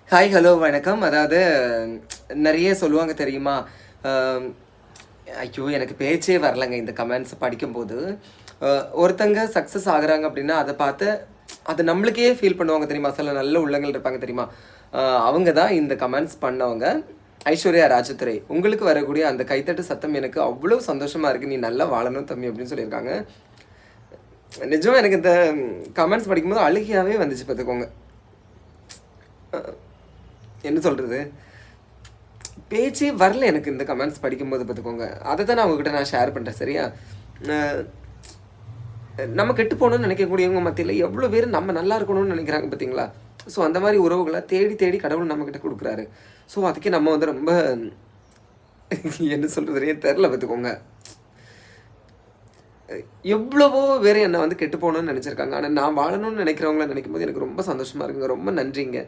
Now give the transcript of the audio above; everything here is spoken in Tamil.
ஹாய், ஹலோ, வணக்கம். அதாவது நெறைய சொல்லுவாங்க தெரியுமா? அ ஐயோ! எனக்கு பேச்சே வரலங்க இந்த கமெண்ட்ஸ் படிக்கும்போது. அ ஒருத்தங்க சக்சஸ் ஆகுறாங்க அப்படின்னா, அத பார்த்து அது நம்மளுக்கே ஃபீல் பண்ணுவாங்க தெரியுமா? சில நல்ல உள்ளங்கள் இருப்பாங்க தெரியுமா? அ அவங்க தான் இந்த கமெண்ட்ஸ் பண்ணவங்க. ஐஸ்வர்யா ராஜதுரை. உங்களுக்கு வரக்கூடிய அந்த கைத்தட்டு சத்தம் எனக்கு அவ்வளோ சந்தோஷமா இருக்கு. நீ நல்லா வாழணும் தம்பி அப்படின்னு சொல்லியிருக்காங்க. நிஜமா எனக்கு இந்த கமெண்ட்ஸ் படிக்கும்போது அழுகையாவே வந்துச்சு பார்த்துக்கோங்க. என்ன சொல்றது? பேச்சே வரல எனக்கு இந்த கமெண்ட்ஸ் படிக்கும்போது பார்த்துக்கோங்க. அதை தான் நான் உங்ககிட்ட ஷேர் பண்ணுறேன் சரியா? அ நம்ம கெட்டு போகணும்னு நினைக்கக்கூடியவங்க மத்தியில எவ்வளோ பேர் நம்ம நல்லா இருக்கணும்னு நினைக்கிறாங்க பார்த்தீங்களா? ஸோ அந்த மாரி உறவுகள தேடி தேடி கடவுள் நம்மகிட்ட குடுக்குறாரு. ஸோ அதுக்கே நம்ம வந்து ரொம்ப என்ன சொல்றதுன்னே தெரில பார்த்துக்கோங்க. எவ்வளவோ பேர் என்ன வந்து கெட்டு போகணும்னு நினைச்சிருக்காங்க. ஆனா நான் வாழணும்னு நினைக்கிறவங்கள நினைக்கும்போது எனக்கு ரொம்ப சந்தோஷமா இருக்குங்க. ரொம்ப நன்றிங்க.